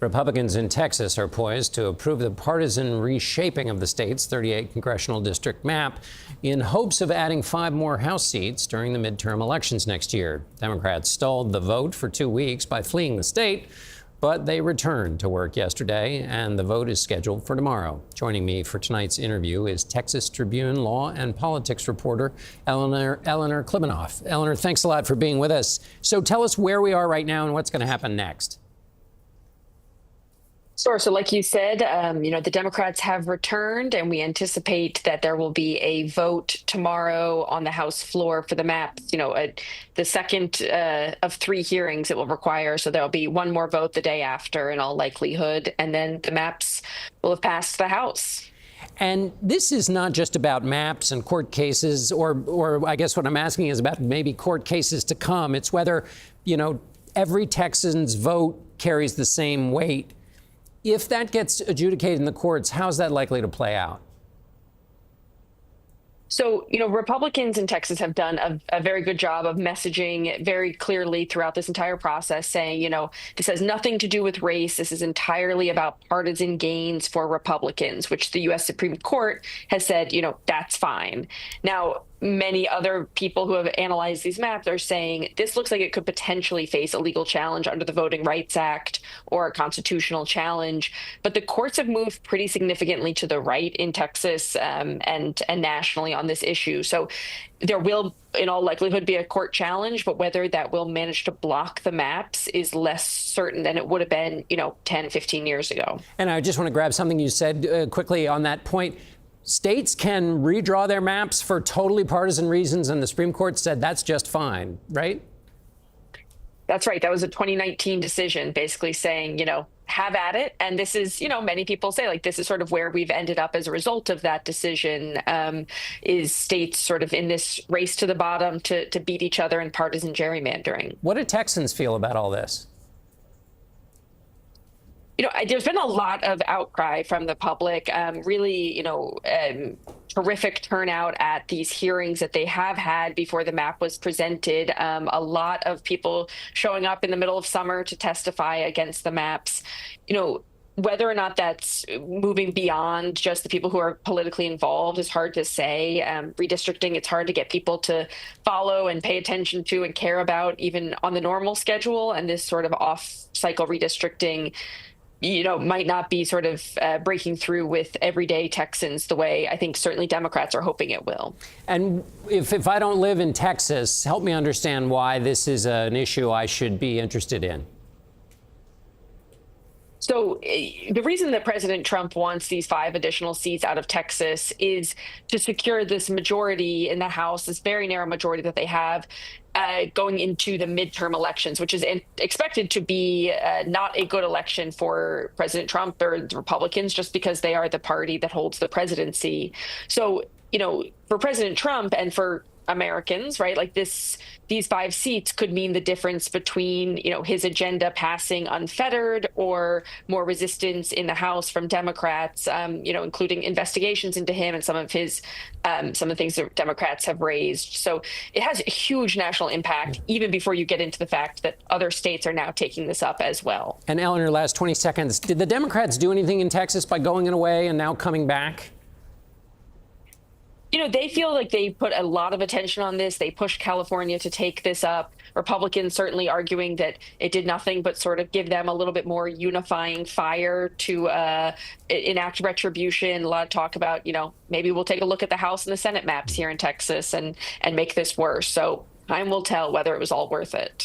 Republicans in Texas are poised to approve the partisan reshaping of the state's 38 congressional district map in hopes of adding 5 more House seats during the midterm elections next year. Democrats stalled the vote for 2 weeks by fleeing the state, but they returned to work yesterday, and the vote is scheduled for tomorrow. Joining me for tonight's interview is Texas Tribune law and politics reporter Eleanor Klibanoff. Eleanor, thanks a lot for being with us. So tell us where we are right now and what's going to happen next. Sure. So like you said, the Democrats have returned, and we anticipate that there will be a vote tomorrow on the House floor for the map, the second of 3 hearings it will require. So there'll be one more vote the day after in all likelihood, and then the maps will have passed the House. And this is not just about maps and court cases, or I guess what I'm asking is about maybe court cases to come. It's whether, every Texan's vote carries the same weight. If that gets adjudicated in the courts, how's that likely to play out? So, Republicans in Texas have done a very good job of messaging very clearly throughout this entire process, saying, this has nothing to do with race. This is entirely about partisan gains for Republicans, which the U.S. Supreme Court has said, that's fine. Now, many other people who have analyzed these maps are saying this looks like it could potentially face a legal challenge under the Voting Rights Act or a constitutional challenge. But the courts have moved pretty significantly to the right in Texas and nationally on this issue. So there will, in all likelihood, be a court challenge, but whether that will manage to block the maps is less certain than it would have been, 10, 15 years ago. And I just want to grab something you said quickly on that point. States can redraw their maps for totally partisan reasons, and the Supreme Court said that's just fine, right? That's right. That was a 2019 decision basically saying, have at it. And this is, many people say, this is sort of where we've ended up as a result of that decision, is states sort of in this race to the bottom to beat each other in partisan gerrymandering. What do Texans feel about all this? There's been a lot of outcry from the public, really, terrific turnout at these hearings that they have had before the map was presented. A lot of people showing up in the middle of summer to testify against the maps. Whether or not that's moving beyond just the people who are politically involved is hard to say. Redistricting, it's hard to get people to follow and pay attention to and care about even on the normal schedule. And this sort of off-cycle redistricting might not be sort of breaking through with everyday Texans the way I think certainly Democrats are hoping it will. And if I don't live in Texas, help me understand why this is an issue I should be interested in. So the reason that President Trump wants these 5 additional seats out of Texas is to secure this majority in the House, this very narrow majority that they have going into the midterm elections, which is expected to be not a good election for President Trump or the Republicans, just because they are the party that holds the presidency. So, for President Trump and for Americans, right, these 5 seats could mean the difference between, his agenda passing unfettered or more resistance in the House from Democrats, including investigations into him and some of the things that Democrats have raised. So it has a huge national impact, even before you get into the fact that other states are now taking this up as well. And Eleanor, last 20 seconds, did the Democrats do anything in Texas by going away and now coming back? They feel like they put a lot of attention on this. They pushed California to take this up. Republicans certainly arguing that it did nothing but sort of give them a little bit more unifying fire to enact retribution. A lot of talk about, maybe we'll take a look at the House and the Senate maps here in Texas and make this worse. So time will tell whether it was all worth it.